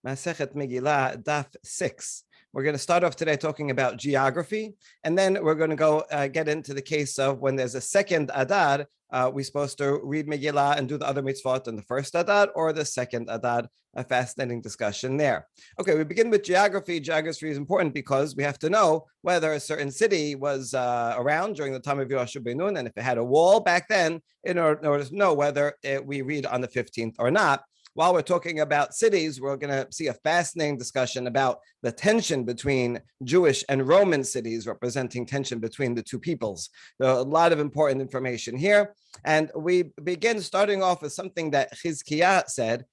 Masechet Megilah, Daf 6. We're going to start off today talking about geography, and then we're going to go get into the case of when there's a second Adar, we're supposed to read Megilah and do the other mitzvot in the first Adar or the second Adar. A fascinating discussion there. Okay, we begin with geography. Geography is important because we have to know whether a certain city was around during the time of Yoshua ben Nun, and if it had a wall back then, in order to know whether we read on the 15th or not. While we're talking about cities, we're going to see a fascinating discussion about the tension between Jewish and Roman cities, representing tension between the two peoples. There are a lot of important information here. And we begin starting off with something that Chizkiah said.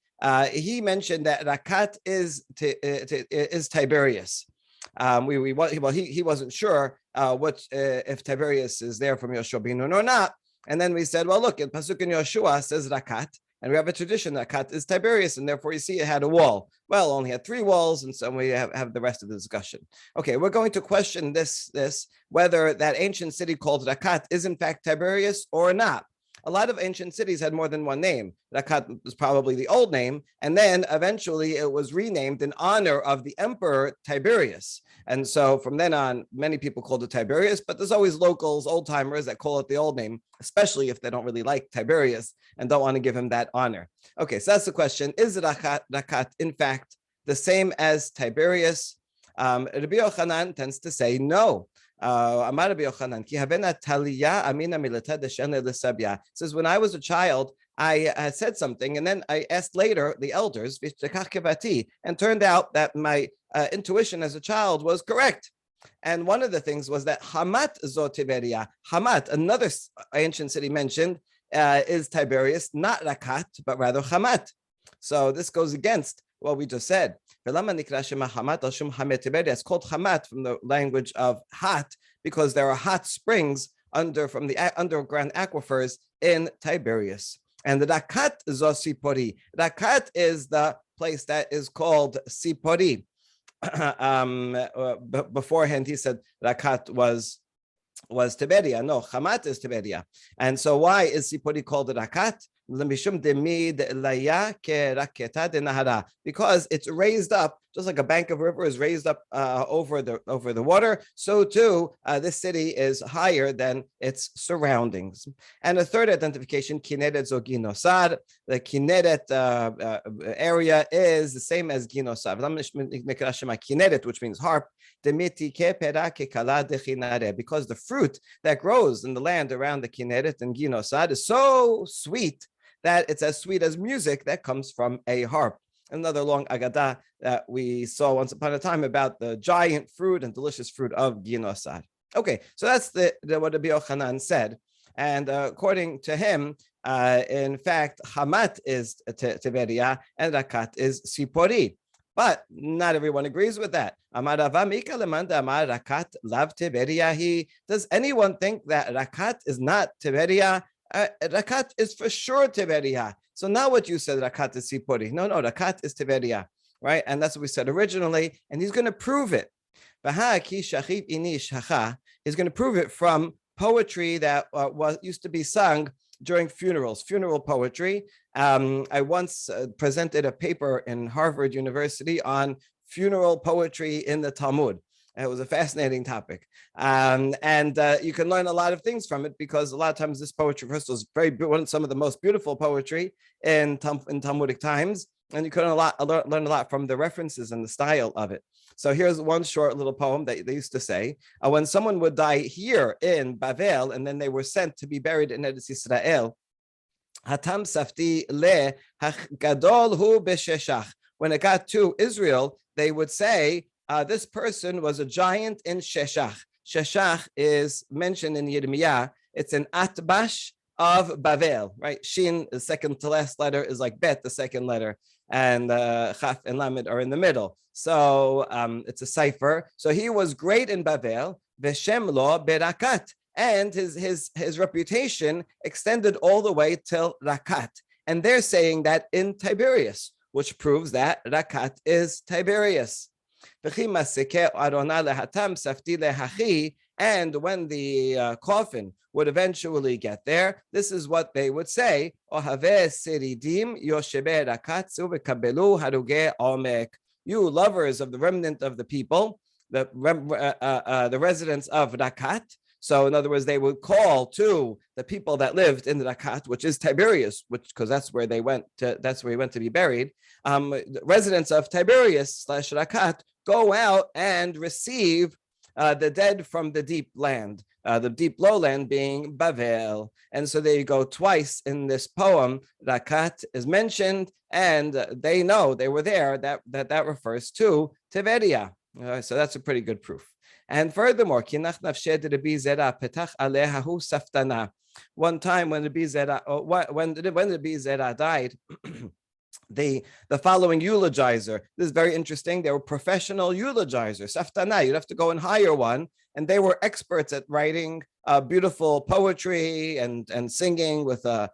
He mentioned that Rakat is Tiberias. He wasn't sure if Tiberias is there from Yoshua ben Nun or not. And then we said, well, look, in Pasuk in Yoshua says Rakat. And we have a tradition that Kat is Tiberias, and therefore you see it had a wall. Well, it only had 3 walls, and so we have the rest of the discussion. Okay, we're going to question this whether that ancient city called Rakat is in fact Tiberias or not. A lot of ancient cities had more than one name. Rakat was probably the old name, and then eventually it was renamed in honor of the emperor Tiberius. And so from then on, many people called it Tiberius, but there's always locals, old timers that call it the old name, especially if they don't really like Tiberius and don't want to give him that honor. Okay, so that's the question. Is Rakat in fact the same as Tiberius? Rabbi Yochanan tends to say no. Amar Rabbi Yochanan, ki havena taliya amina milata deshen le'sabya. Says, when I was a child, I said something, and then I asked later the elders, and turned out that my intuition as a child was correct. And one of the things was that Hamat zo Tiberia. Hamat, another ancient city mentioned, is Tiberias, not Rakat, but rather Hamat. So this goes against what we just said. It's called Hamat from the language of hot, because there are hot springs from the underground aquifers in Tiberias. And the Rakat zo Sipori. Rakat is the place that is called Sipori. Beforehand, he said Rakat was Tiberia. No, Hamat is Tiberia. And so why is Sipori called Rakat? Because it's raised up, just like a bank of a river is raised up over the water. So too, this city is higher than its surroundings. And a third identification, Kinneret zo Ginosar. The Kinneret area is the same as Ginosar. Kinneret, which means harp. Because the fruit that grows in the land around the Kinneret and Ginosar is so sweet that it's as sweet as music that comes from a harp. Another long Agadah that we saw once upon a time about the giant fruit and delicious fruit of Ginosar. Okay, so that's what Rabbi Yochanan said. And according to him, in fact, Hamat is Tiberia and Rakat is Sipori. But not everyone agrees with that. Does anyone think that Rakat is not Tiberia? Rakat is for sure Tiberia. So now what you said, Rakat is Sipori. No, Rakat is Tiberia, right? And that's what we said originally. And he's going to prove it. He's going to prove it from poetry that used to be sung during funerals, funeral poetry. I once presented a paper in Harvard University on funeral poetry in the Talmud. It was a fascinating topic. And you can learn a lot of things from it, because a lot of times this poetry, first was some of the most beautiful poetry in Talmudic times. And you can learn a lot from the references and the style of it. So here's one short little poem that they used to say. When someone would die here in Bavel, and then they were sent to be buried in Eretz Yisrael, Hatam Safti le Gadol hu b'sheshach. When it got to Israel, they would say, this person was a giant in Sheshach. Sheshach is mentioned in Yirmiyah. It's an Atbash of Bavel, right? Shin, the second to last letter, is like Bet, the second letter, and Chaf and Lamed are in the middle. So it's a cipher. So he was great in Bavel, Veshem lo berakat, and his reputation extended all the way till Rakat. And they're saying that in Tiberias, which proves that Rakat is Tiberias. And when the coffin would eventually get there, this is what they would say: Ohave Siridim Yoshebe Rakatsu Kabelu Haruge Omek. You lovers of the remnant of the people, the residents of Rakat. So in other words, they would call to the people that lived in Rakat, which is Tiberias, because that's where he went to be buried. Residents of Tiberias / Rakat go out and receive the dead from the deep land, the deep lowland being Bavel. And so there you go, twice in this poem, Rakat is mentioned, and they know they were there, that refers to Tiberia. So that's a pretty good proof. And furthermore, one time when Rabbi Zera died, the following eulogizer, this is very interesting, they were professional eulogizers, saftana, you'd have to go and hire one, and they were experts at writing beautiful poetry and singing with a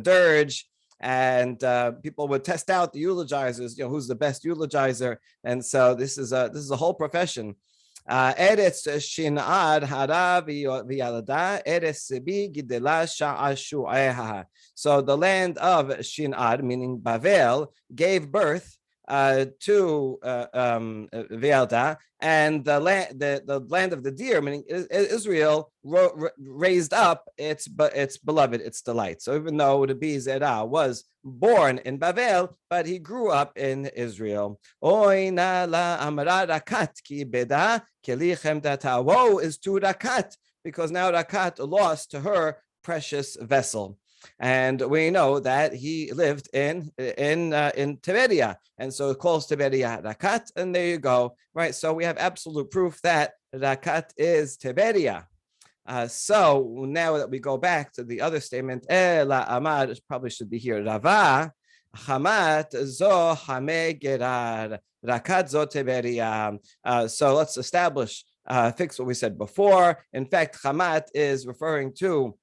dirge. And people would test out the eulogizers, who's the best eulogizer. And so this is a whole profession. Eretz Shin'ad hara v'yalada Eretz Sibi gidela sha'ashu'eha. So the land of Shin'ad, meaning Bavel, gave birth to V'yalda, and the land of the deer, meaning Israel, raised up its beloved, its delight. So even though Rabbi Zera was born in Bavel, but he grew up in Israel. Woe is to Rakat, because now Rakat lost to her precious vessel. And we know that he lived in Tiberia, and so it calls Tiberia Rakat, and there you go, right? So we have absolute proof that Rakat is Tiberia. So now that we go back to the other statement, La Amad probably should be here. Rava Hamat zo hame gerar Rakat zo Tiberia. So let's establish, fix what we said before. In fact, Hamat is referring to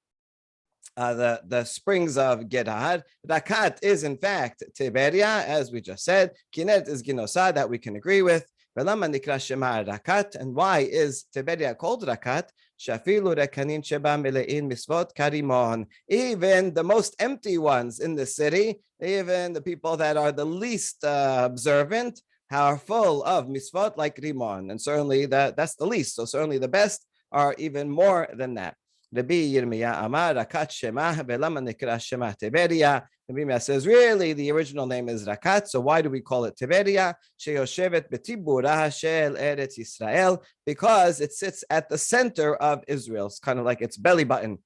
the springs of Gerar. Rakat is in fact Tiberia, as we just said. Kinet is Ginosa, that we can agree with. Rakat, and why is Tiberia called Rakat? Even the most empty ones in the city, even the people that are the least observant, are full of misvot like Rimon, and certainly that's the least. So certainly the best are even more than that. Rabbi Yirmiyah Amar Rakat Shema Velama Nikra Shema Tiberia. Rabbi Yirmiyah says, really, the original name is Rakat, so why do we call it Tiberia? Sheyoshevet Betibura Shel Eretz Yisrael, because it sits at the center of Israel. It's kind of like its belly button.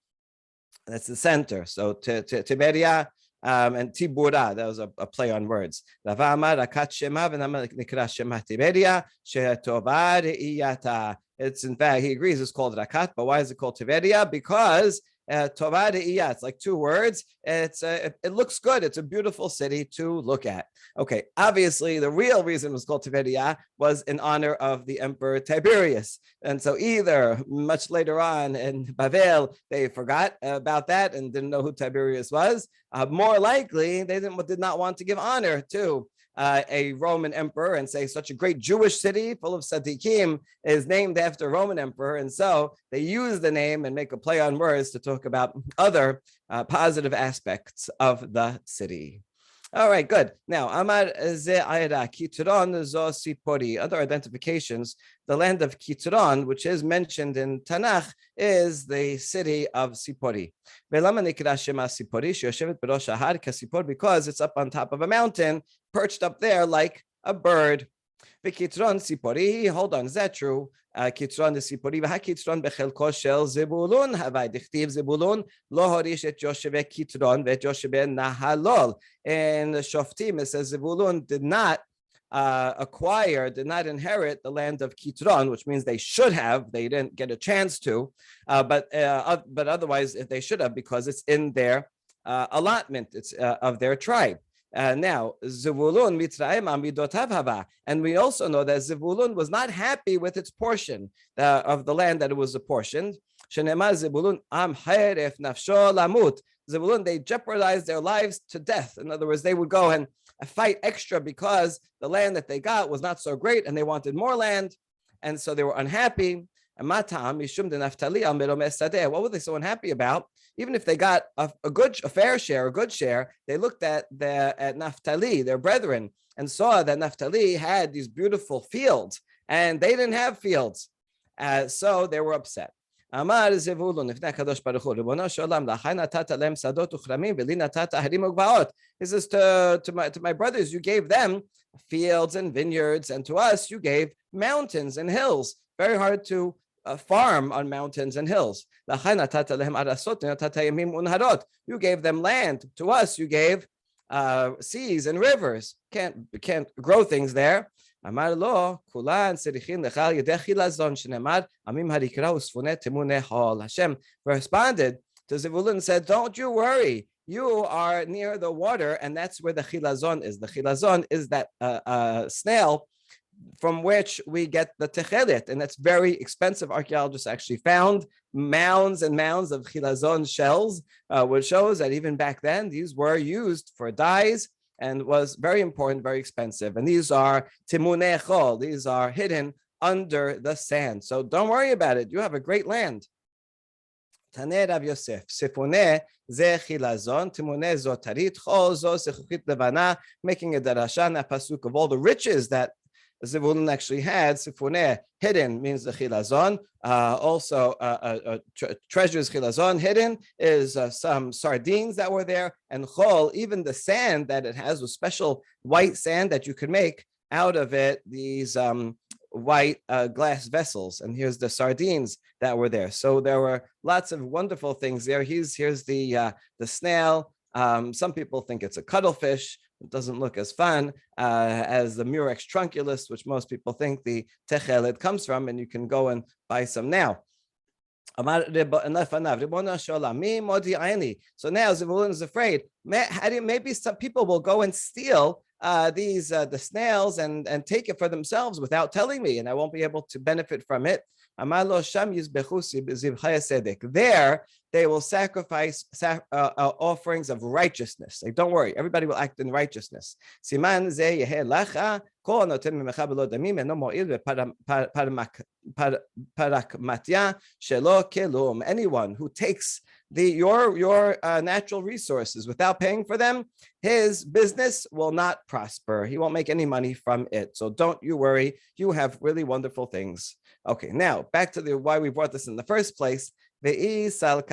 That's the center. So Tiberia and Tibura, that was a play on words. Rava Amar Rakat Shema Velama Nikra Shema Tiberia Shetovar Iyata. It's in fact, he agrees it's called Rakat, but why is it called Tiberia? Because Tova De'iyah, it's like two words. It looks good. It's a beautiful city to look at. Okay, obviously the real reason it was called Tiberia was in honor of the Emperor Tiberius. And so either much later on in Bavel, they forgot about that and didn't know who Tiberius was. More likely, they did not want to give honor to a Roman emperor and say such a great Jewish city full of tzaddikim is named after a Roman emperor. And so they use the name and make a play on words to talk about other positive aspects of the city. All right, good. Now, Amar ze Aira Kitron zo Sipori. Other identifications, the land of Kitron, which is mentioned in Tanakh, is the city of Sipori. Because it's up on top of a mountain, perched up there like a bird. Kitron Sipori, hold on, is that true? Kitron Sipori, Kitron bechelko shel Zebulun, havai dichtiv Zebulun, lo horish et Yosheve Kitron, vet Yosheve Nahalol. In the Shoftim, it says Zebulun did not did not inherit the land of Kitron, which means they should have. They didn't get a chance to, but otherwise they should have, because it's in their allotment. It's of their tribe. Now, Zevulun Mitzrayim Amidotav Hava, and we also know that Zevulun was not happy with its portion of the land that it was apportioned. Shenemar Zevulun Am Heref Nafsho Lamut. Zevulun, they jeopardized their lives to death. In other words, they would go and fight extra because the land that they got was not so great, and they wanted more land, and so they were unhappy. What were they so unhappy about? Even if they got a fair share, a good share, they looked at Naphtali, their brethren, and saw that Naphtali had these beautiful fields, and they didn't have fields. So they were upset. Amar Zevulun, לפני הקדוש ברוך הוא, ריבונו של עולם, לכי נתת להם שדות וכרמים, ולי נתת הרים וגבעות. He says to my brothers, you gave them fields and vineyards, and to us, you gave mountains and hills. Very hard to farm on mountains and hills. לכי נתת להם ארצות, ונתת ימים ונהרות. You gave them land. To us, you gave seas and rivers. Can't grow things there. אמר לו, כולן צריכים לך על ידי חילזון, שנאמר, עמים הרקרה ושפוני תמוני חול. Hashem responded to Zevulun and said, don't you worry. You are near the water, and that's where the chilazon is. The chilazon is that snail from which we get the techelet, and that's very expensive. Archaeologists actually found mounds and mounds of chilazon shells, which shows that even back then, these were used for dyes, and was very important, very expensive. And these are timunei chol. These are hidden under the sand. So don't worry about it. You have a great land. Taneh Rav Yosef. Sifoneh ze chilazon. Timunei zo tarit. Chol zo sechuchit levana. Making a darashan, a pasuk of all the riches that Zevulun actually had. Sifoneh, hidden, means the chilazon. Also, treasures chilazon, hidden, is some sardines that were there. And chol, even the sand that it has, was special white sand that you could make out of it, these white glass vessels. And here's the sardines that were there. So there were lots of wonderful things there. Here's the snail. Some people think it's a cuttlefish. It doesn't look as fun as the Murex trunculus, which most people think the techelet comes from, and you can go and buy some now. So now Zevulun is afraid. Maybe some people will go and steal the snails and take it for themselves without telling me, and I won't be able to benefit from it. There they will sacrifice offerings of righteousness. Like, don't worry, everybody will act in righteousness. Anyone who takes your natural resources without paying for them, his business will not prosper. He won't make any money from it. So don't you worry. You have really wonderful things. Okay, now back to why we brought this in the first place. If in fact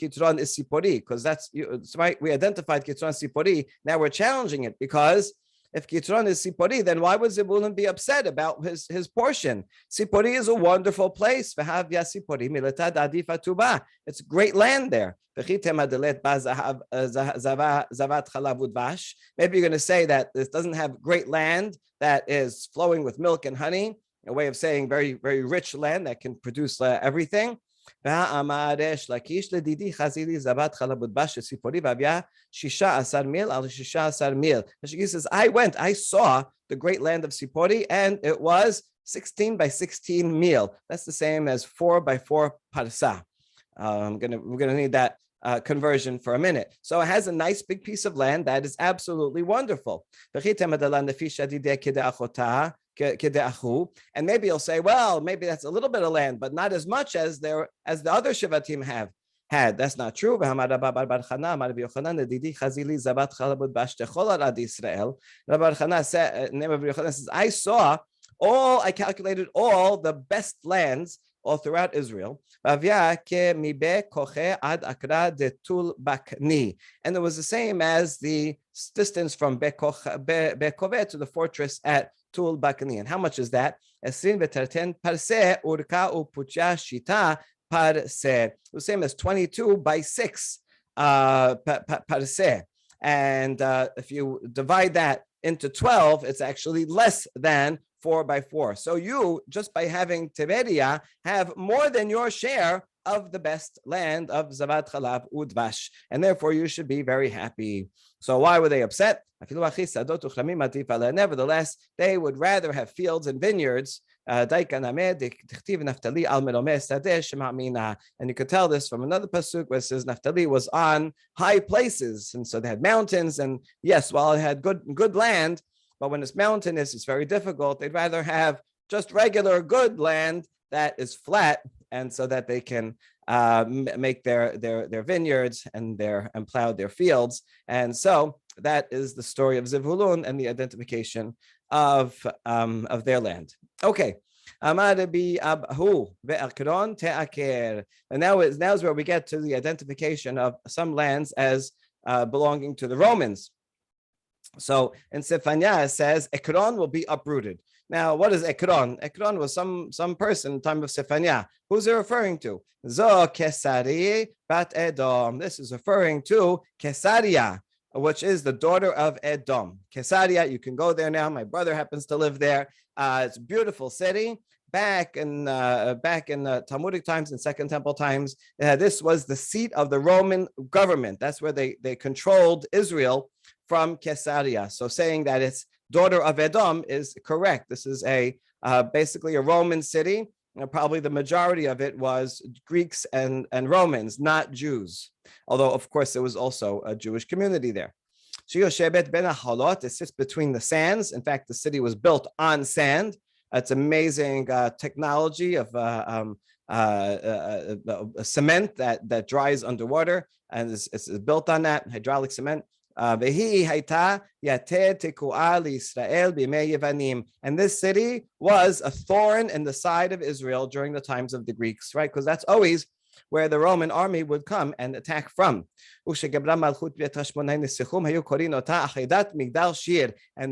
Kitron is Sipori, because that's right, we identified Kitron Sipori. Now we're challenging it, because if Kitron is Sipori, then why would Zebulun be upset about his portion? Sipori is a wonderful place. It's great land there. Maybe you're going to say that this doesn't have great land that is flowing with milk and honey, a way of saying very, very rich land that can produce everything. He says, I saw the great land of Sipori, and it was 16 by 16 mil. That's the same as 4 by 4 parsa. We're gonna need that conversion for a minute. So it has a nice big piece of land that is absolutely wonderful. And maybe you'll say, well, maybe that's a little bit of land, but not as much as the other Shivatim have had. That's not true. Rabbi Yochanan says, I calculated all the best lands all throughout Israel. And it was the same as the distance from Bekove to the fortress at Tul Bakani. And how much is that? The same as 22 by 6 parse. And if you divide that into 12, it's actually less than 4 by 4. So you, just by having Tiberia, have more than your share of the best land of Zavat Chalav Udvash. And therefore you should be very happy. So why were they upset? Nevertheless, they would rather have fields and vineyards. And you could tell this from another pasuk where it says Naphtali was on high places, and so they had mountains. And yes, while it had good land, But when it's mountainous, it's very difficult. They'd rather have just regular good land that is flat, and so that they can make their vineyards and plow their fields. And so that is the story of Zivulun and the identification of their land. Okay. And now is where we get to the identification of some lands as belonging to the Romans. So in Sefania it says Ekron will be uprooted. Now, what is Ekron? Ekron was some person in the time of Sefania. Who's it referring to? Zo Caesarea bat Edom. This is referring to Caesarea, which is the daughter of Edom. Caesarea, you can go there now. My brother happens to live there. It's a beautiful city. Back in Talmudic times and Second Temple times, this was the seat of the Roman government. That's where they controlled Israel from Caesarea. So saying that it's daughter of Edom is correct. This is basically a Roman city. Probably the majority of it was Greeks and Romans, not Jews. Although, of course, there was also a Jewish community there. It sits between the sands. In fact, the city was built on sand. It's amazing technology of cement that dries underwater, and it's built on that, hydraulic cement. And this city was a thorn in the side of Israel during the times of the Greeks, right? Because that's always where the Roman army would come and attack from. And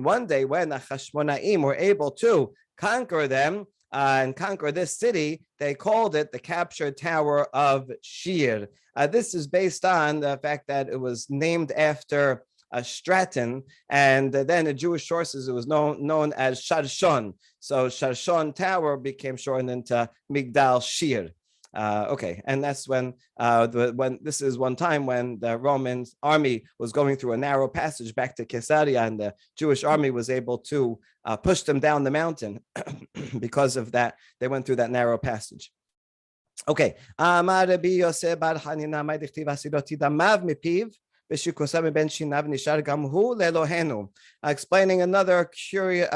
one day when the Hashmonaim were able to conquer them and conquer this city, they called it the captured tower of Shir. This is based on the fact that it was named after a Stratton, and then in Jewish sources it was known as Sharshon. So Sharshon Tower became shortened into Migdal Shir. Okay, and that's when this is one time when the Roman army was going through a narrow passage back to Caesarea, and the Jewish army was able to push them down the mountain. Because of that, they went through that narrow passage. Okay. Explaining another curious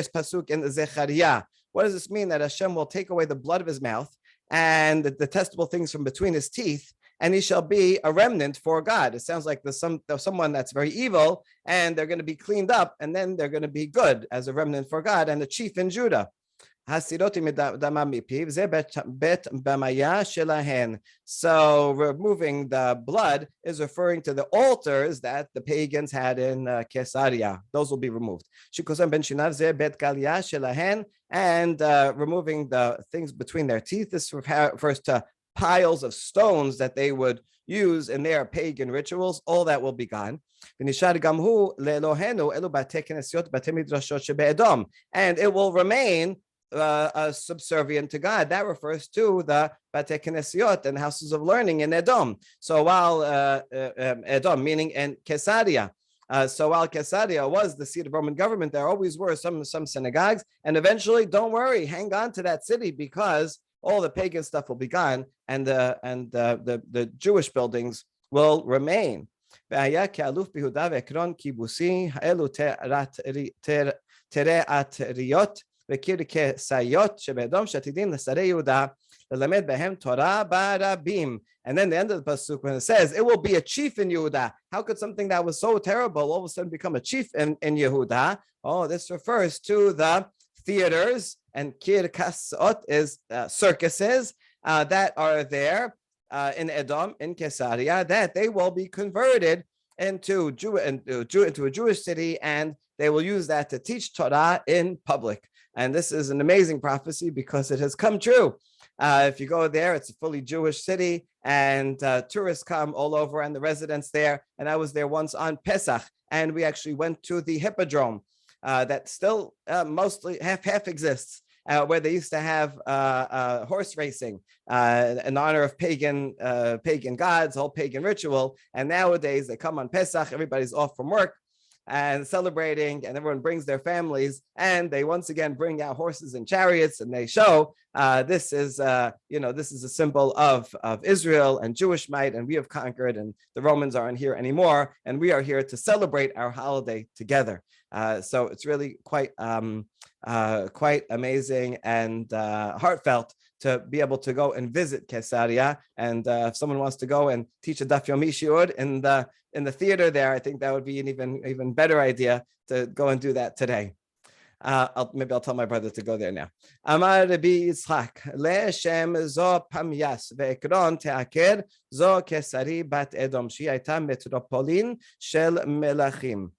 pasuk in Zechariah. What does this mean? That Hashem will take away the blood of his mouth and the detestable things from between his teeth, and he shall be a remnant for God. It sounds like there's someone that's very evil, and they're going to be cleaned up, and then they're going to be good as a remnant for God, and the chief in Judah. So removing the blood is referring to the altars that the pagans had in Caesarea. Those will be removed. And removing the things between their teeth, this refers to piles of stones that they would use in their pagan rituals. All that will be gone. And it will remain subservient to God. That refers to the Batei Knesiot and houses of learning in Edom. So while Edom, meaning in Caesarea, so while Caesarea was the seat of Roman government, there always were some synagogues, and eventually, don't worry, hang on to that city, because all the pagan stuff will be gone, and the Jewish buildings will remain. And then the end of the pasuk, when it says it will be a chief in Yehuda, how could something that was so terrible all of a sudden become a chief in Yehuda? Oh, this refers to the theaters, and kir kasot is circuses that are there in Edom, in Caesarea, that they will be converted into a Jewish city, and they will use that to teach Torah in public. And this is an amazing prophecy because it has come true. If you go there, it's a fully Jewish city, and tourists come all over, and the residents there. And I was there once on Pesach, and we actually went to the Hippodrome that still mostly half exists, where they used to have horse racing in honor of pagan gods, whole pagan ritual. And nowadays they come on Pesach, everybody's off from work. and celebrating, and everyone brings their families, and they once again bring out horses and chariots, and they show this is this is a symbol of Israel and Jewish might, and we have conquered, and the Romans aren't here anymore, and we are here to celebrate our holiday together. So it's really quite amazing and heartfelt to be able to go and visit Caesarea. And if someone wants to go and teach a Daf Yomi shiur in the theater there, I think that would be an even better idea to go and do that today. Maybe I'll tell my brother to go there now. Amar Rabbi Yitzchak le'shem zo pamyas ve'ekron te'aker zo Kesari bat Edom she hayta metropolin shel melachim.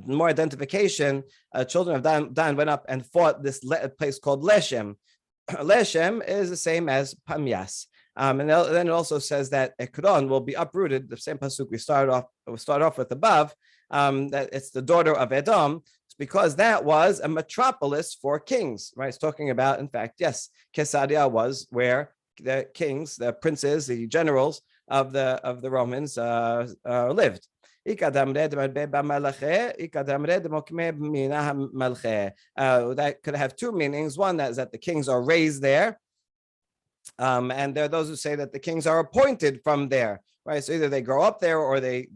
More identification. Children of Dan went up and fought this place called Leshem. Leshem is the same as Pamyas. And then it also says that Ekron will be uprooted. The same pasuk we start off with above. That it's the daughter of Edom. It's because that was a metropolis for kings. Right? It's talking about, in fact, yes, Caesarea was where the kings, the princes, the generals of the Romans lived. That could have two meanings. One, that is that the kings are raised there. And there are those who say that the kings are appointed from there, right? So either they grow up there or they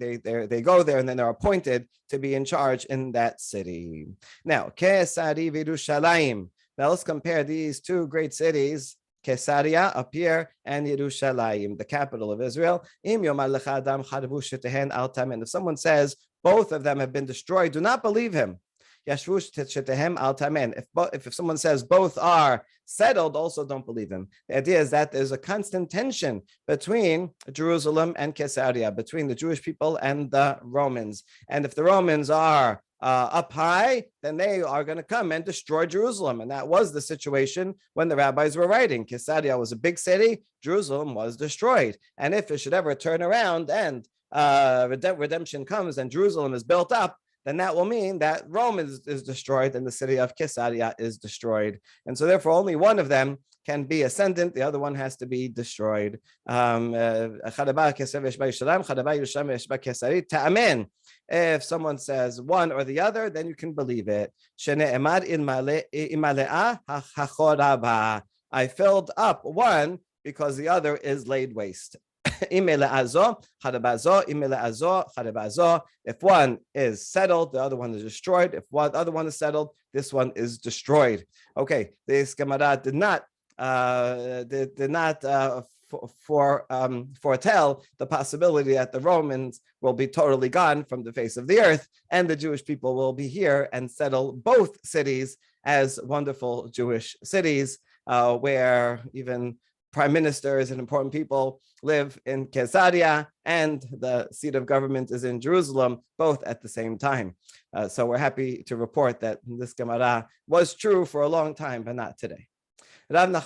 go there and then they're appointed to be in charge in that city. Now, Kesari v'Yerushalayim. Now let's compare these two great cities, Caesarea up here and Yerushalayim, the capital of Israel. If someone says both of them have been destroyed, do not believe him. If someone says both are settled, also don't believe him. The idea is that there's a constant tension between Jerusalem and Caesarea, between the Jewish people and the Romans. And if the Romans are up high, then they are going to come and destroy Jerusalem. And that was the situation when the rabbis were writing. Caesarea was a big city, Jerusalem was destroyed. And if it should ever turn around and redemption comes and Jerusalem is built up, then that will mean that Rome is destroyed and the city of Caesarea is destroyed. And so therefore only one of them can be ascendant, the other one has to be destroyed. If someone says one or the other, then you can believe it. I filled up one because the other is laid waste. If one is settled, the other one is destroyed. If the other one is settled, this one is destroyed. Okay, this Gemara did not foretell the possibility that the Romans will be totally gone from the face of the earth, and the Jewish people will be here and settle both cities as wonderful Jewish cities, where even prime ministers and important people live in Caesarea, and the seat of government is in Jerusalem, both at the same time. So we're happy to report that this Gemara was true for a long time, but not today. Another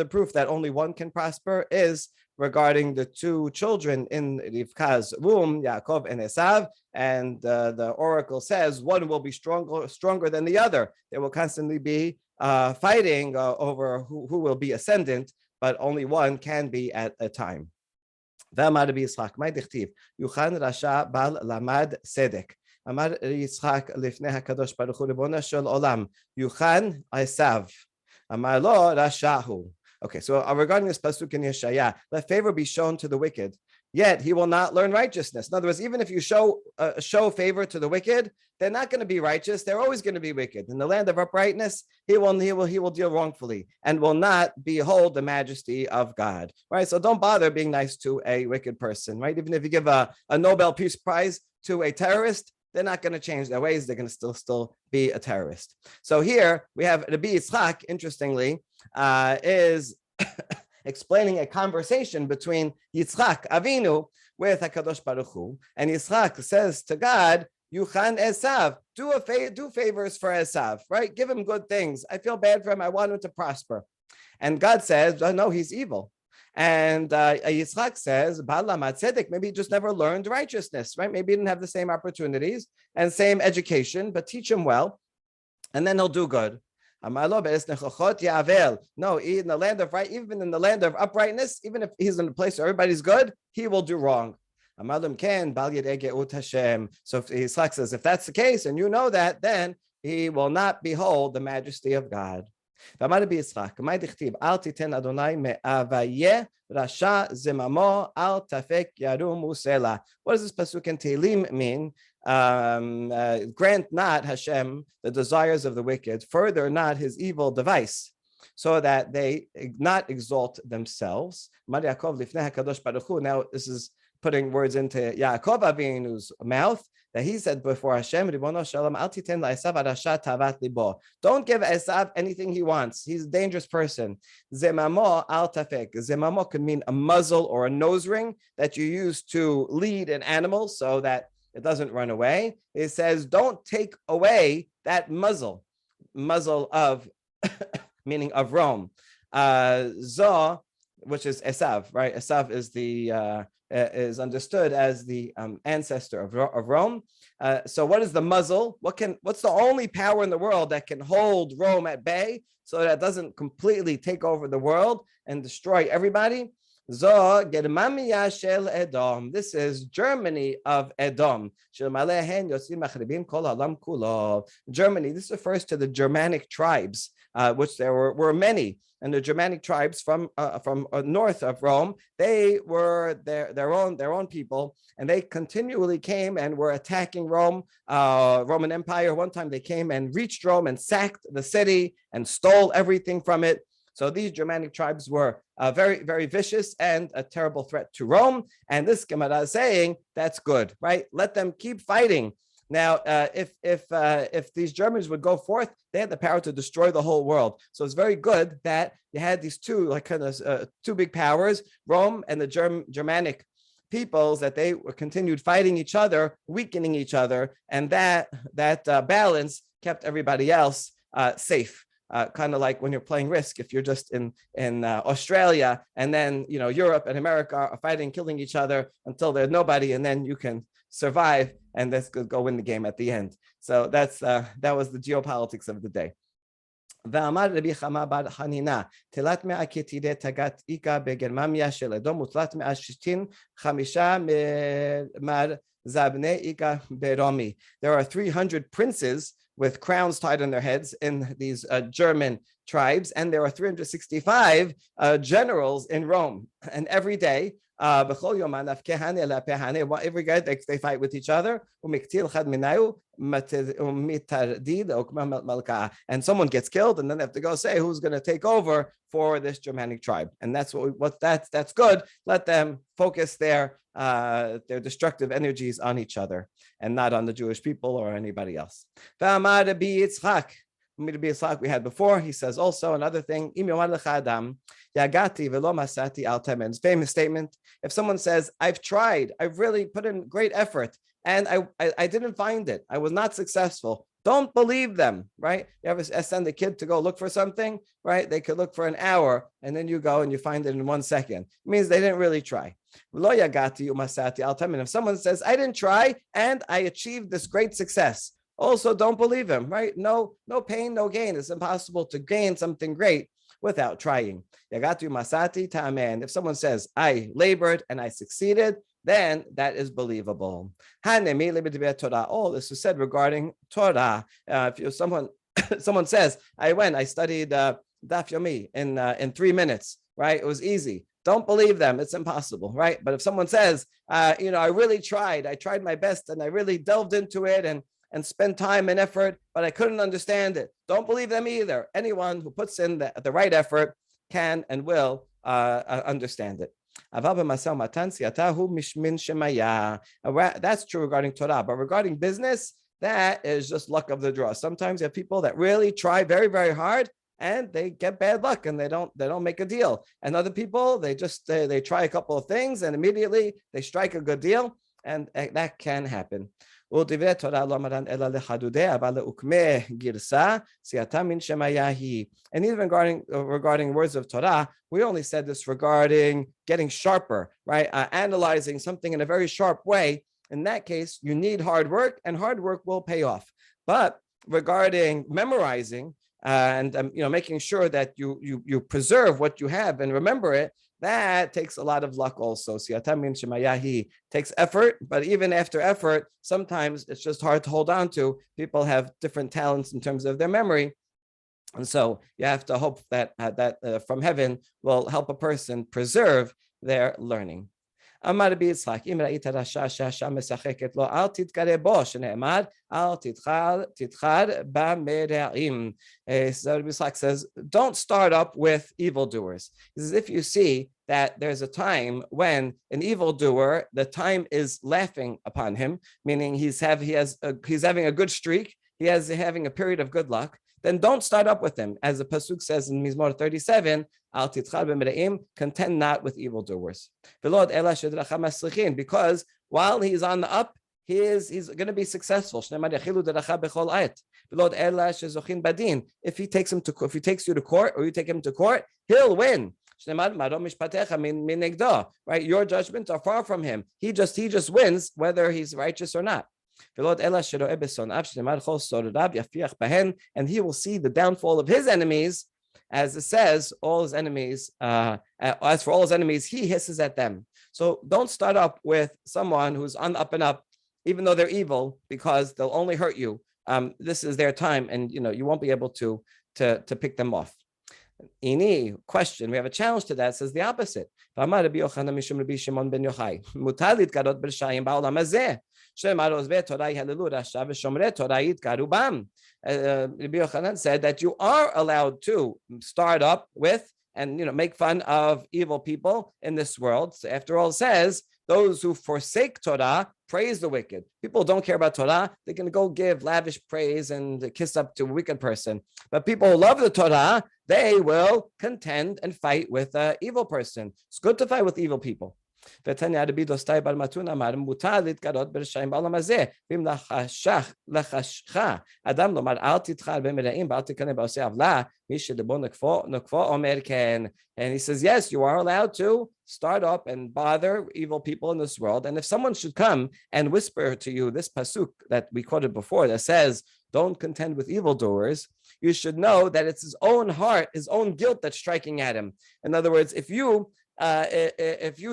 proof that only one can prosper is regarding the two children in Rivka's womb, Yaakov and Esav, and the oracle says one will be stronger than the other. They will constantly be fighting over who will be ascendant, but only one can be at a time. Amar Yitzchak lifnei HaKadosh Baruch Hu Ribono shel Olam Yuchan Esav Amar lo Rashahu. Okay, so regarding this pasuk in Yeshaya, let favor be shown to the wicked, yet he will not learn righteousness. In other words, even if you show favor to the wicked, they're not going to be righteous. They're always going to be wicked. In the land of uprightness, he will deal wrongfully and will not behold the majesty of God. Right. So don't bother being nice to a wicked person. Right. Even if you give a Nobel Peace Prize to a terrorist, they're not going to change their ways. They're going to still be a terrorist. So here we have Rabbi Yitzchak, interestingly, is explaining a conversation between Yitzchak Avinu with HaKadosh Baruch Hu. And Yitzchak says to God, Yuchan Esav, do favors for Esav, right? Give him good things. I feel bad for him. I want him to prosper. And God says, oh, no, he's evil. And Yitzchak says, maybe he just never learned righteousness, right? Maybe he didn't have the same opportunities and same education, but teach him well, and then he'll do good. No, in the land of right, even in the land of uprightness, even if he's in a place where everybody's good, he will do wrong. Amalim ken bal yedei geut Hashem. So if Yitzchak says, if that's the case, and you know that, then he will not behold the majesty of God. ואמר רבי יצחק, מה דכתיב? אל תיתן אדוני מאוויה רשע זממו, אל תפק ירום וסלע. What does this pasuk in Tehillim mean? Grant not Hashem the desires of the wicked, further not his evil device, so that they not exalt themselves. Now this is putting words into Yaakov Avinu's mouth, that he said before Hashem, don't give Esav anything he wants. He's a dangerous person. Zemamo al tafek. Zemamo could mean a muzzle or a nose ring that you use to lead an animal so that it doesn't run away. It says, don't take away that muzzle of, meaning of Rome. Zoh, which is Esav, right? Esav is is understood as the ancestor of Rome. So what is the muzzle? What's the only power in the world that can hold Rome at bay so that it doesn't completely take over the world and destroy everybody? Zo Germania shel Edom. This is Germany of Edom. Germany, this refers to the Germanic tribes, which there were many. And the Germanic tribes from north of Rome, they were their own people, and they continually came and were attacking Rome, Roman Empire. One time they came and reached Rome and sacked the city and stole everything from it. So these Germanic tribes were very, very vicious and a terrible threat to Rome. And this Gemara is saying that's good, right? Let them keep fighting. Now, if these Germans would go forth, they had the power to destroy the whole world. So it's very good that you had these two big powers, Rome and the Germanic peoples, that they continued fighting each other, weakening each other, and that balance kept everybody else safe. Kind of like when you're playing Risk, if you're just in Australia, and then Europe and America are fighting, killing each other until there's nobody, and then you can survive, and this could go win the game at the end. So that was the geopolitics of the day. ואמר רבי חמה בר חנינה, תלת מאה כתידי תגת איכה בגרמניה של אדום, ותלת מאה 65 מר זבני איכה ברומי. There are 300 princes with crowns tied on their heads in these German tribes, and there are 365 generals in Rome. And every day, every day they fight with each other, and someone gets killed, and then they have to go say who's going to take over for this Germanic tribe. And that's that's good. Let them focus their destructive energies on each other and not on the Jewish people or anybody else. We had before, he says also another thing, his famous statement, if someone says, I've tried, I've really put in great effort, and I didn't find it, I was not successful, don't believe them, right? You ever send a kid to go look for something, right? They could look for an hour, and then you go and you find it in 1 second. It means they didn't really try. If someone says, I didn't try, and I achieved this great success, also don't believe him, right? No pain, no gain. It's impossible to gain something great without trying. If someone says, I labored and I succeeded, then that is believable. All this is said regarding Torah. If someone says, I studied Daf Yomi in 3 minutes, right? It was easy. Don't believe them. It's impossible, right? But if someone says, I really tried. I tried my best and I really delved into it and spend time and effort, but I couldn't understand it, don't believe them either. Anyone who puts in the right effort can and will understand it. That's true regarding Torah, but regarding business, that is just luck of the draw. Sometimes you have people that really try very, very hard and they get bad luck and they don't make a deal. And other people, they try a couple of things and immediately they strike a good deal, and that can happen. And even regarding words of Torah, we only said this regarding getting sharper, right? Analyzing something in a very sharp way. In that case, you need hard work, and hard work will pay off. But regarding memorizing, and making sure that you preserve what you have and remember it. That takes a lot of luck also. Siyatamin shemayahi takes effort, but even after effort, sometimes it's just hard to hold on to. People have different talents in terms of their memory. And so you have to hope that from heaven will help a person preserve their learning. אמר רבי יצחק, אם ראית רשע שהשעה משחקת לו, אל תתקרא בו, שנאמר, אל תתחר במרעים. So Rabbi Yitzchak says, don't start up with evildoers. He says, if you see that there's a time when an evildoer, the time is laughing upon him, meaning he's having a good streak, having a period of good luck, then don't start up with him. As the pasuk says in Mizmor 37, Al titchar b'mera'im, contend not with evildoers. Because while he's on the up, he's going to be successful. If he takes you to court, or you take him to court, he'll win. Right? Your judgments are far from him. He just wins whether he's righteous or not. And he will see the downfall of his enemies, as it says, all his enemies, as for all his enemies, he hisses at them. So don't start up with someone who's on the up and up, even though they're evil, because they'll only hurt you. This is their time, and you won't be able to pick them off. Any question, we have a challenge to that, says the opposite. Rabbi Yochanan said that you are allowed to start up with and make fun of evil people in this world. So after all, it says those who forsake Torah praise the wicked. People don't care about Torah. They're going to go give lavish praise and kiss up to a wicked person. But people who love the Torah, they will contend and fight with an evil person. It's good to fight with evil people. ותניא רבי דוסתאי בר מתון אמר, מותר להתגרות ברשעים בעולם הזה, ואם לחשך אדם לומר אל תתחר במרעים ואל תקנא בעושי עוולה, מי שליבו נקפו אומר כן. And he says, yes, you are allowed to start up and bother evil people in this world. And if someone should come and whisper to you this pasuk that we quoted before that says, don't contend with evildoers, you should know that it's his own heart, his own guilt that's striking at him. In other words, if you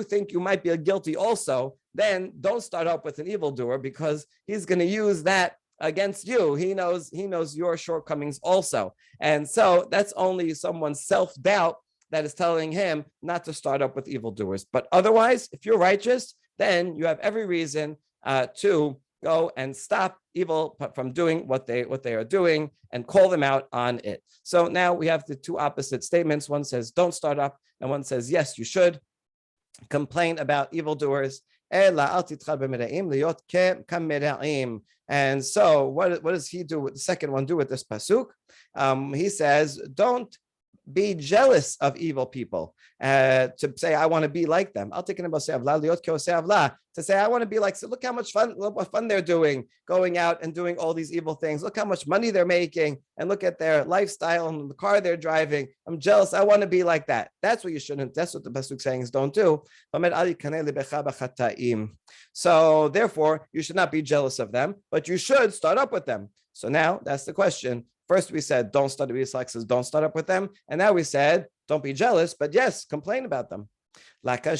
think you might be guilty also, then don't start up with an evildoer, because he's going to use that against you. He knows your shortcomings also. And so that's only someone's self-doubt that is telling him not to start up with evildoers. But otherwise, if you're righteous, then you have every reason to go and stop evil from doing what they are doing and call them out on it. So now we have the two opposite statements. One says, don't start up, and one says, yes, you should complain about evildoers. And so what does he do with the second one do with this pasuk? He says, don't be jealous of evil people, to say, I want to be like them. To say, I want to be like, so look how much fun they're doing, going out and doing all these evil things. Look how much money they're making, and look at their lifestyle and the car they're driving. I'm jealous. I want to be like that. That's what you shouldn't. That's what the pasuk saying is don't do. So therefore, you should not be jealous of them, but you should start up with them. So now that's the question. First we said, don't start up with says, don't start up with them. And now we said, don't be jealous, but yes, complain about them. And the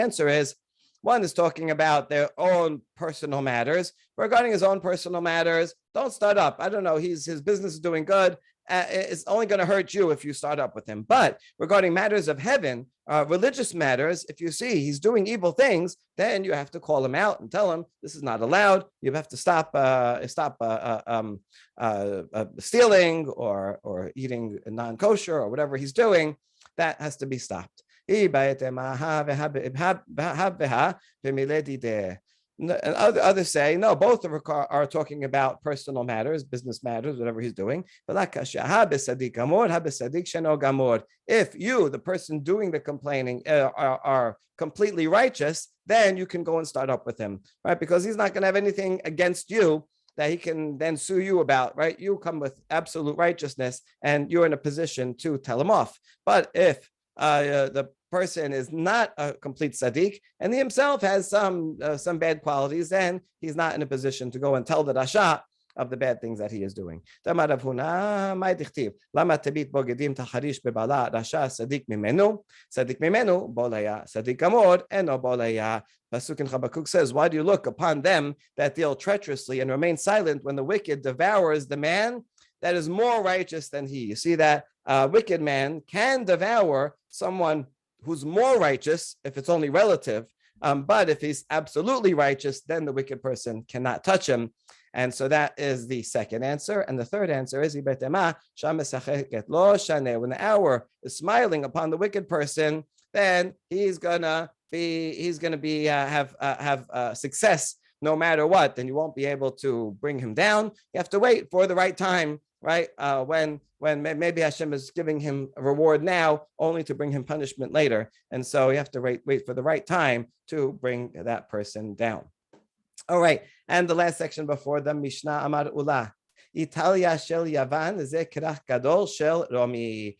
answer is, one is talking about their own personal matters. Regarding his own personal matters, don't start up. I don't know, his business is doing good. It's only going to hurt you if you start up with him. But regarding matters of heaven, religious matters, if you see he's doing evil things, then you have to call him out and tell him this is not allowed. You have to stop stealing or eating non-kosher or whatever he's doing. That has to be stopped. And others say, no, both are talking about personal matters, business matters, whatever he's doing. If you, the person doing the complaining, are completely righteous, then you can go and start up with him, right? Because he's not going to have anything against you that he can then sue you about, right? You come with absolute righteousness and you're in a position to tell him off. But if the person is not a complete tzaddik and he himself has some bad qualities, then he's not in a position to go and tell the rasha of the bad things that he is doing. Sadik mimenu bolaya, sadik amor eno bolaya. Pasuk in Habakkuk says, why do you look upon them that deal treacherously and remain silent when the wicked devours the man that is more righteous than he? You see that a wicked man can devour someone who's more righteous if it's only relative, but if he's absolutely righteous, then the wicked person cannot touch him. And so that is the second answer. And the third answer is when the hour is smiling upon the wicked person, then he's gonna have success no matter what. Then you won't be able to bring him down. You have to wait for the right time, right? When maybe Hashem is giving him a reward now, only to bring him punishment later. And so you have to wait for the right time to bring that person down. All right, and the last section before the Mishnah Amar Ula. Italia shel Yavan ze krach gadol shel Romi.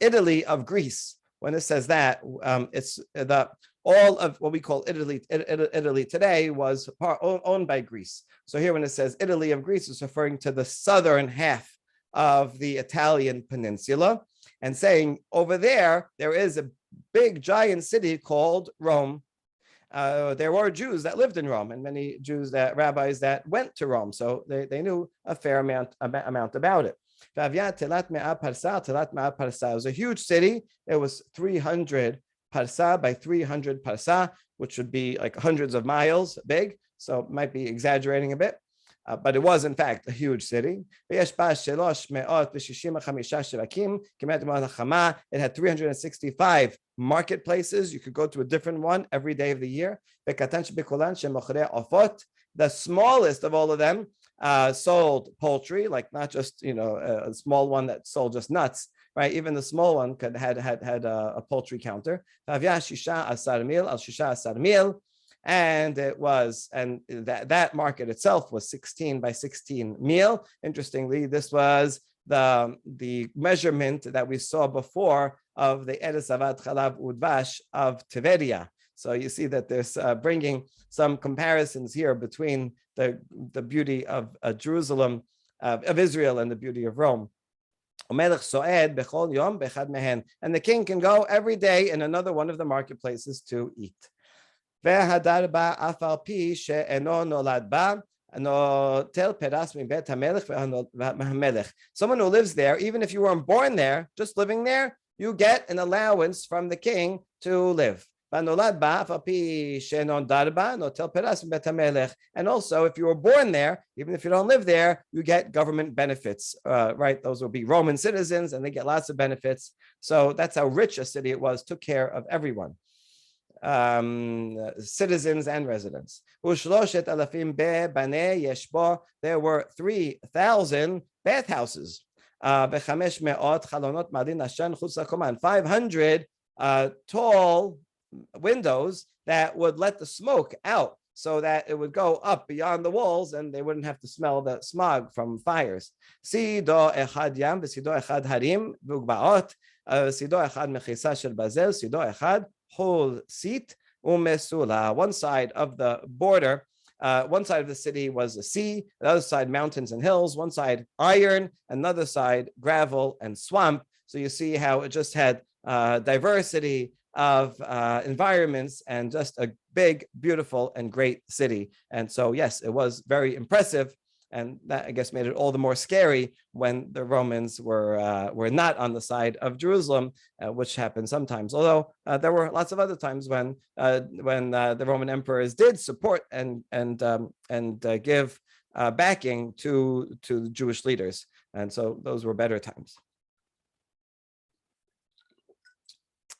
Italy of Greece. When it says that, it's all of what we call Italy today was owned by Greece. So here when it says Italy of Greece, it's referring to the southern half of the Italian peninsula, and saying over there is a big giant city called Rome. There were Jews that lived in Rome, and many rabbis that went to Rome, so they knew a fair amount about it. It was a huge city. It was 300 parsa by 300 parsa, which would be like hundreds of miles big, so it might be exaggerating a bit. But it was, in fact, a huge city. It had 365 marketplaces. You could go to a different one every day of the year. The smallest of all of them sold poultry, like not just a small one that sold just nuts, right? Even the small one had a poultry counter. And that market itself was 16 by 16 meal. Interestingly, this was the measurement that we saw before of the Eretz Avad Chalav Udvash of Tiberia. So you see that there's bringing some comparisons here between the beauty of Jerusalem, of Israel, and the beauty of Rome. And the king can go every day in another one of the marketplaces to eat. Someone who lives there, even if you weren't born there, just living there, you get an allowance from the king to live. And also, if you were born there, even if you don't live there, you get government benefits, right? Those will be Roman citizens, and they get lots of benefits. So that's how rich a city it was, took care of everyone. Citizens and residents. There were 3,000 bathhouses. 500 tall windows that would let the smoke out, so that it would go up beyond the walls and they wouldn't have to smell the smog from fires. Sido echad yam v'sido echad harim v'ugbaot, sido echad mechisa shel bazel, sido echad whole seat umesula. One side of the border, one side of the city was a sea, the other side mountains and hills, one side iron, another side gravel and swamp. So you see how it just had diversity of environments and just a big, beautiful, and great city. And so, yes, it was very impressive. And that, I guess, made it all the more scary when the Romans were not on the side of Jerusalem, which happened sometimes. Although there were lots of other times when the Roman emperors did support and give backing to the Jewish leaders, and so those were better times.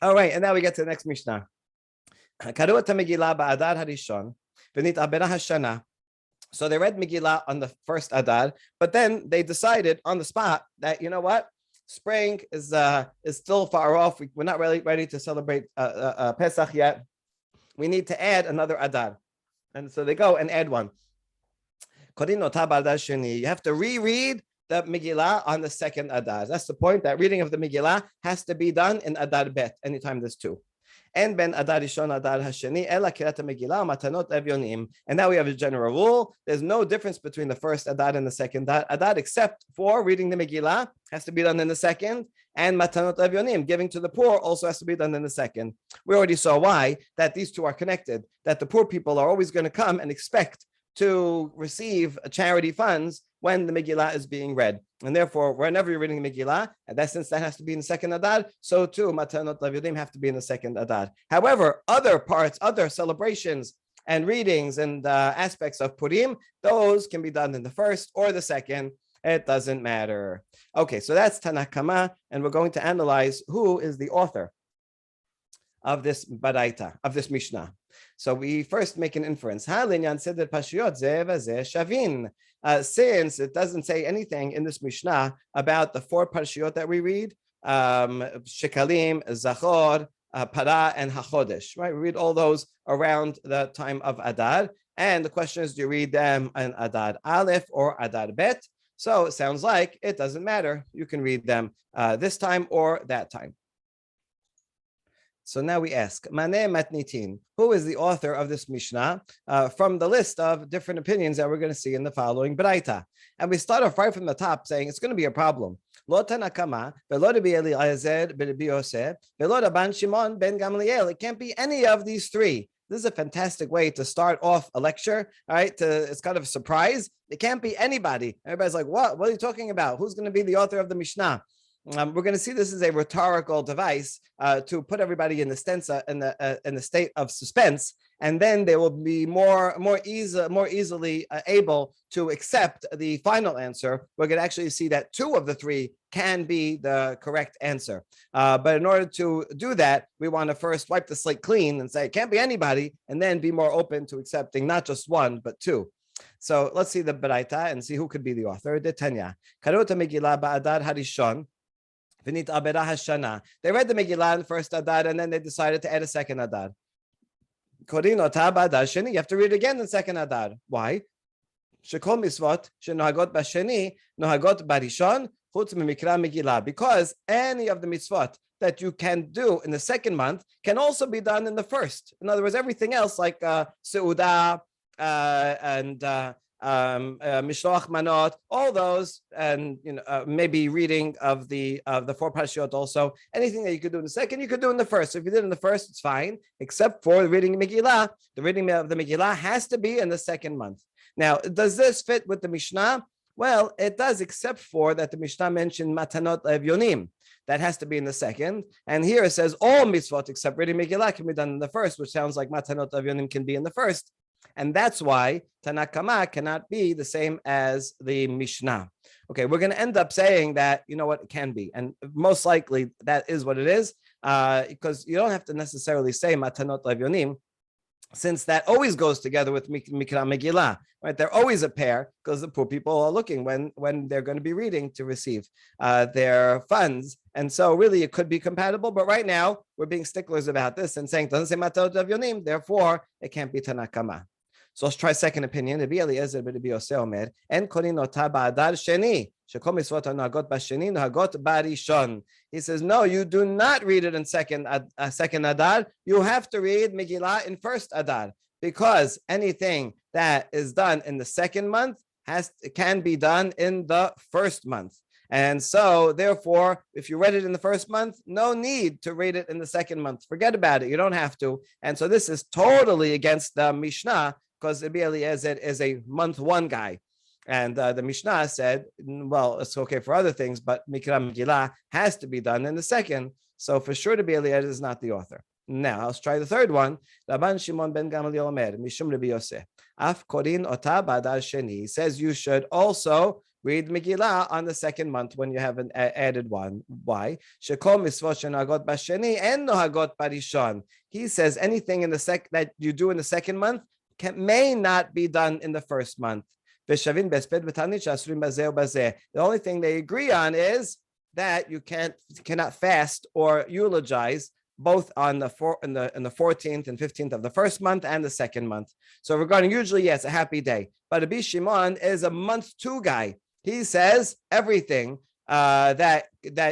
All right, and now we get to the next Mishnah. So they read Megilah on the first Adar, but then they decided on the spot that, you know what, spring is still far off. We're not really ready to celebrate Pesach yet. We need to add another Adar. And so they go and add one. You have to reread the Megilah on the second Adar. That's the point. That reading of the Megilah has to be done in Adar Bet, anytime there's two. And ben Adar Rishon Adar Hasheni Ela Kirat Megilah Matanot Evyonim. And now we have a general rule. There's no difference between the first Adar and the second Adar, except for reading the Megillah has to be done in the second, and Matanot Evyonim, giving to the poor, also has to be done in the second. We already saw why, that these two are connected, that the poor people are always going to come and expect to receive charity funds when the Megillah is being read. And therefore, whenever you're reading the Megillah, and that since that has to be in the second Adar, so too Matanot Levudim have to be in the second Adar. However, other parts, other celebrations and readings and aspects of Purim, those can be done in the first or the second. It doesn't matter. Okay, so that's Tanakama, and we're going to analyze who is the author of this Baraita, of this Mishnah. So we first make an inference. Since it doesn't say anything in this Mishnah about the 4 parashiyot that we read, Shekalim, Zachor, Para, and HaChodesh, right? We read all those around the time of Adar. And the question is, do you read them in Adar Aleph or Adar Bet? So it sounds like it doesn't matter. You can read them this time or that time. So now we ask, Maneh Matnitin, who is the author of this Mishnah from the list of different opinions that we're going to see in the following Baraita? And we start off right from the top saying it's going to be a problem. Lo Tanakama, velo Rabbi Eliezer ben Rabbi Yosef, velo Rabban Shimon ben Gamliel. It can't be any of these 3. This is a fantastic way to start off a lecture, all right? It's kind of a surprise. It can't be anybody. Everybody's like, what? What are you talking about? Who's going to be the author of the Mishnah? We're going to see this is a rhetorical device to put everybody in the state of suspense, and then they will be more easily able to accept the final answer. We're going to actually see that 2 of the 3 can be the correct answer. But in order to do that, we want to first wipe the slate clean and say it can't be anybody, and then be more open to accepting not just 1 but 2. So let's see the Baraita and see who could be the author. Detanya Karota Megilah Ba'adar Harishon. They read the Megillah in the first Adar, and then they decided to add a second Adar. You have to read it again in the second Adar. Why? Because any of the mitzvot that you can do in the second month can also be done in the first. In other words, everything else like Seudah and Mishloach Manot, all those, and maybe reading of the 4 parashiyot also. Anything that you could do in the second, you could do in the first. So if you did in the first, it's fine, except for reading Megillah. The reading of the Megillah has to be in the second month. Now, does this fit with the Mishnah? Well, it does, except for that the Mishnah mentioned Matanot Evyonim. That has to be in the second. And here it says all mitzvot except reading Megillah can be done in the first, which sounds like Matanot Evyonim can be in the first. And that's why Tanakama cannot be the same as the Mishnah. Okay, we're going to end up saying that, you know what, it can be. And most likely that is what it is, because you don't have to necessarily say Matanot Evyonim, since that always goes together with Mikra Megillah, right? They're always a pair because the poor people are looking when they're going to be reading to receive their funds. And so really it could be compatible, but right now we're being sticklers about this and saying, doesn't say Matanot Evyonim, therefore it can't be Tanakama. So let's try second opinion. Rabbi Eliezer ben Rabbi Yosef Omer, En korin ota ba'adar sheni, shekol mitzvot hanohagot b'sheni nohagot b'rishon. He says, no, you do not read it in second Adar. You have to read Megillah in first Adar, because anything that is done in the second month can be done in the first month. And so, therefore, if you read it in the first month, no need to read it in the second month. Forget about it. You don't have to. And so this is totally against the Mishnah, because Rabbi Eliezer is a month 1 guy. And the Mishnah said, well, it's okay for other things, but Mikra Megillah has to be done in the second. So for sure, Rabbi Eliezer is not the author. Now, let's try the third one. Rabban Shimon ben Gamliel Omer, Mishum Rabbi Yosef. Af korin ota ba'adar sheni. He says you should also read Megillah on the second month when you have an added one. Why? Shekol mitzvot shenahagot b'sheni en nohagot b'rishon. He says anything in the that you do in the second month may not be done in the first month. The only thing they agree on is that you cannot fast or eulogize both on the 14th and 15th of the first month and the second month. So regarding usually, yes, a happy day. But Rabbi Shimon is a month 2 guy. He says everything that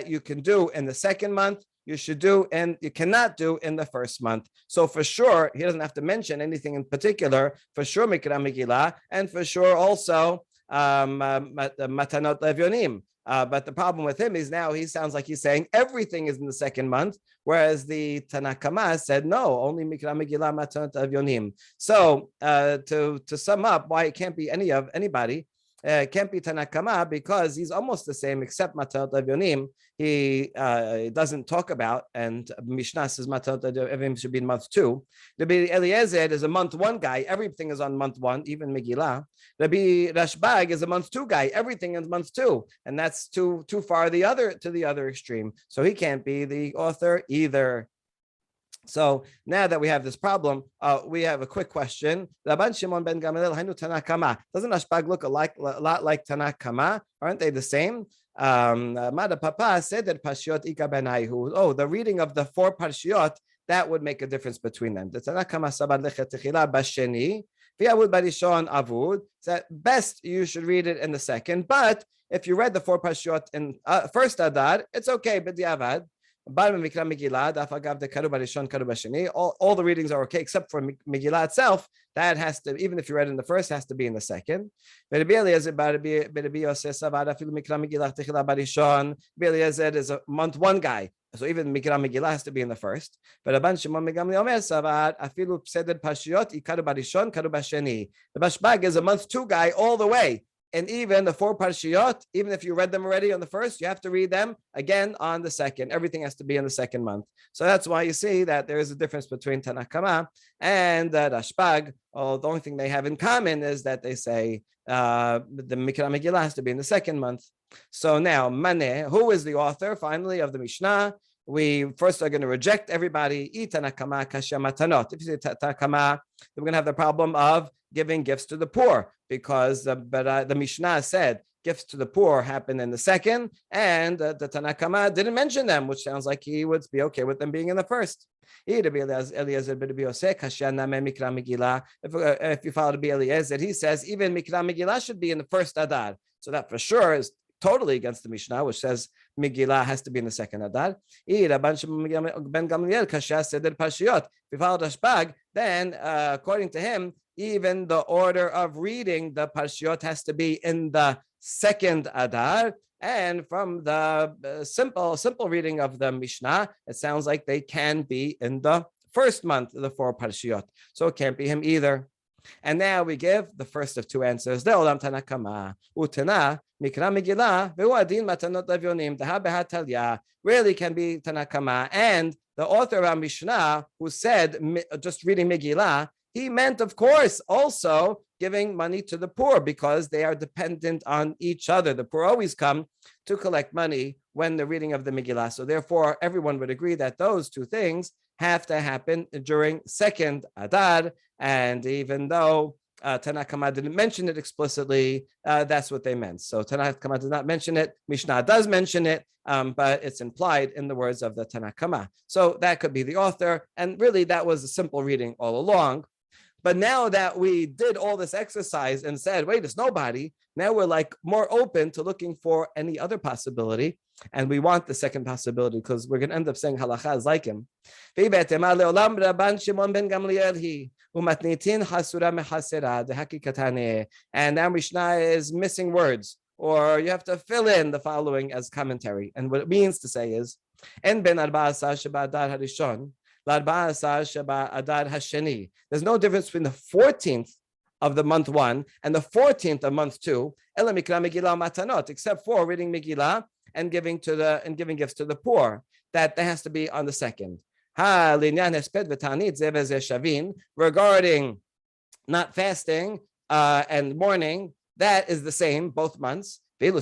you can do in the second month, you should do and you cannot do in the first month. So for sure, he doesn't have to mention anything in particular. For sure, Mikra Megilah, and for sure also Matanot Levyonim. But the problem with him is now he sounds like he's saying everything is in the second month, whereas the Tanakama said no, only Mikra Megilah Matanot Levyonim. So to sum up why it can't be anybody, it can't be Tanakama because he's almost the same except Matanot Levyonim. He doesn't talk about, and Mishnah says Matanot Levyonim should be in month 2. Rabbi Eliezer is a month 1 guy. Everything is on month 1, even Megilah. Rabbi Rashbag is a month 2 guy. Everything is month 2, and that's too far to the other extreme. So he can't be the author either. So now that we have this problem, we have a quick question. Rabban Shimon ben Gamaliel hainu Tanakama. Doesn't Rashbag look a lot like Tanakama? Aren't they the same? Mada Papa said that Parshiot Ika Benaihu. Oh, the reading of the 4 Parshiot, that would make a difference between them. The Tanakama Sabad Lechet Techila Basheni. V'Avud Barishon Avud. That best you should read it in the second. But if you read the 4 Parshiot in first Adar, it's okay. But the Avad. All the readings are okay except for Megilah itself. That has to, even if you read in the first, has to be in the second. Eliezer is a month 1 guy, so even Megilah has to be in the first. But Rabban Shimon ben Gamliel Omer Savad afilu pseder Parshiot ikaru barishon karu basheni. The Rashbag is a month 2 guy all the way. And even the 4 Parshiot, even if you read them already on the first, you have to read them again on the second. Everything has to be in the second month. So that's why you see that there is a difference between Tanakama and Rashbag. Oh, the only thing they have in common is that they say the Mikra Megilah has to be in the second month. So now, Maneh, who is the author, finally, of the Mishnah? We first are going to reject everybody. Tanakama kasha matanot. If you say Tanakama, then we're going to have the problem of giving gifts to the poor, because the Mishnah said gifts to the poor happen in the second, and the Tanakama didn't mention them, which sounds like he would be okay with them being in the first. If you follow Rabbi Eliezer, he says even Mikra Megilah should be in the first Adar. So that for sure is totally against the Mishnah, which says Megilah has to be in the second Adar. If you follow Rashbag, then according to him, even the order of reading the Parshiot has to be in the second Adar. And from the simple reading of the Mishnah, it sounds like they can be in the first month of the 4 Parshiot. So it can't be him either. And now we give the first of 2 answers. Le'olam Tanakama utana Mikra Megilah ve'uadin matanot levyonim daha behatalya. Really can be Tanakama. And the author of Mishnah, who said just reading Megilah, he meant, of course, also giving money to the poor because they are dependent on each other. The poor always come to collect money when the reading of the Megillah. So therefore, everyone would agree that those 2 things have to happen during second Adar. And even though Tanakama didn't mention it explicitly, that's what they meant. So Tanakama does not mention it. Mishnah does mention it, but it's implied in the words of the Tanakama. So that could be the author. And really, that was a simple reading all along. But now that we did all this exercise and said, wait, it's nobody, now we're like more open to looking for any other possibility. And we want the second possibility because we're going to end up saying halacha is like him. And now Mishnah is missing words, or you have to fill in the following as commentary. And what it means to say is, En ben arba'asa sheba adar harishon, there's no difference between the 14th of the month 1 and the 14th of month 2, except for reading Megilah and giving gifts to the poor. That has to be on the second. Regarding not fasting and mourning, that is the same both months. But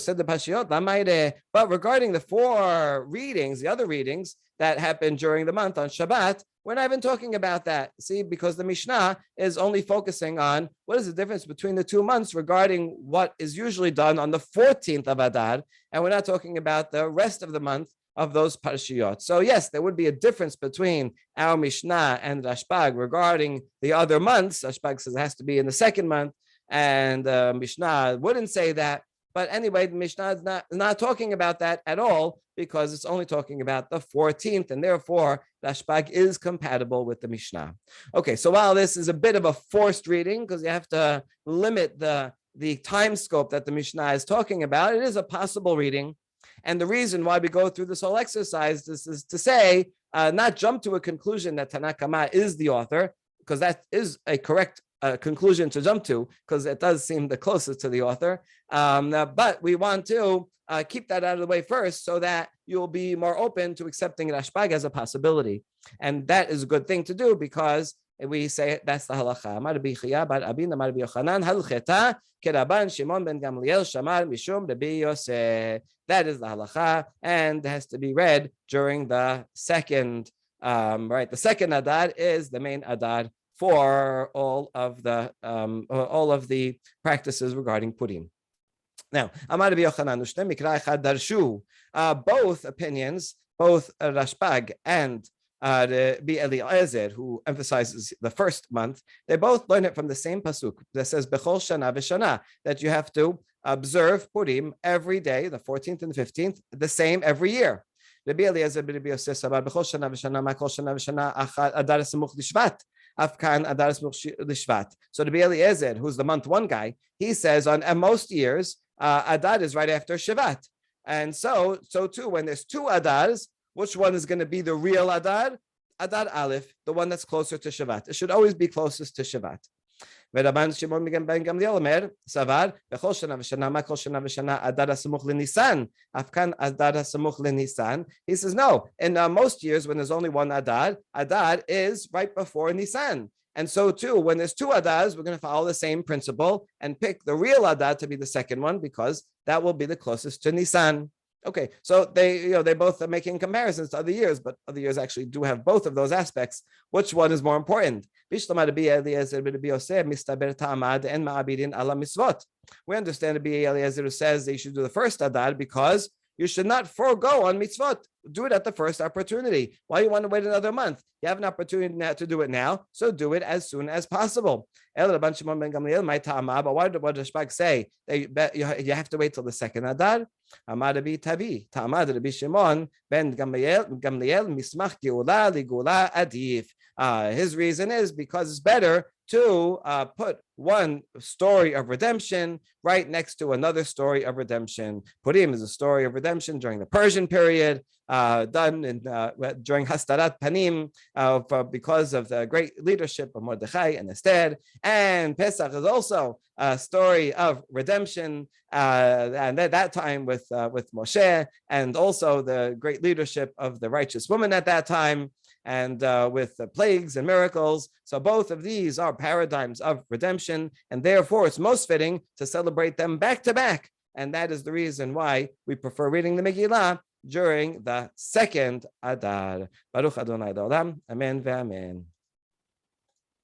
regarding the 4 readings, the other readings that happen during the month on Shabbat, we're not even talking about that. See, because the Mishnah is only focusing on what is the difference between the 2 months regarding what is usually done on the 14th of Adar, and we're not talking about the rest of the month of those Parshiyot. So yes, there would be a difference between our Mishnah and Rashbag regarding the other months. Rashbag says it has to be in the second month, and Mishnah wouldn't say that. But anyway, the Mishnah is not talking about that at all because it's only talking about the 14th, and therefore Rashbag is compatible with the Mishnah. Okay, so while this is a bit of a forced reading because you have to limit the time scope that the Mishnah is talking about, it is a possible reading. And the reason why we go through this whole exercise is to say, not jump to a conclusion that Tanakama is the author, because that is a correct conclusion to jump to, because it does seem the closest to the author. But we want to keep that out of the way first so that you'll be more open to accepting Rashbag as a possibility. And that is a good thing to do because we say that's the halacha. Amar Rabbi Chiya bar Abin Amar Rabbi Yochanan halcheta keraban Shimon ben Gamliel shamar mishum Rabbi Yosef. That is the halacha, and has to be read during the second. The second Adar is the main Adar for all of the practices regarding Purim. Now, Amar Rabbi Yochanan ushne mikra echad darshu. Both opinions, both Rashbag and Rabbi Eliezer, who emphasizes the first month, they both learn it from the same pasuk that says Bechol Shana V'Shana, that you have to observe Purim every day, the 14th and the 15th, the same every year. Rabbi Eliezer Rabbi Yosef Sabar Bechol Shana V'Shana Ma Kol Shana V'Shana Adar Samuch Lishvat Afkan Adar Samuch Lishvat. So Rabbi Eliezer, who's the month one guy, he says on most years Adar is right after Shivat, and so too when there's two Adars, which one is going to be the real Adar? Adar Aleph, the one that's closer to Shivat. It should always be closest to Shivat. Rabban Shimon ben Gamliel Omer Savar Bechol Shana V'Shana Ma Kol Shana V'Shana Adar Samuch LeNisan Afkan Adar Samuch LeNisan. He says no. In most years, when there's only one Adar, Adar is right before Nisan. And so too, when there's two Adars, we're going to follow the same principle and pick the real Adar to be the second one because that will be the closest to Nisan. Okay, so they both are making comparisons to other years, but other years actually do have both of those aspects. Which one is more important? We understand Rabbi Eliezer who says they should do the first Adar because you should not forego on mitzvot. Do it at the first opportunity. Why do you want to wait another month? You have an opportunity now to do it now, so do it as soon as possible. But why did Rashbag say that you have to wait till the second Adar? Amar Rabbi Tavi, Ta'amad Rabbi Shimon ben Gamliel mismach geula ligula adif. His reason is because it's better to put one story of redemption right next to another story of redemption. Purim is a story of redemption during the Persian period, done during Hastarat Panim, because of the great leadership of Mordechai and Esther. And Pesach is also a story of redemption, and at that time with Moshe, and also the great leadership of the righteous woman at that time, and with the plagues and miracles. So both of these are paradigms of redemption, and therefore it's most fitting to celebrate them back to back. And that is the reason why we prefer reading the Megilah during the second Adar. Baruch Adonai Olam. Amen ve'amen.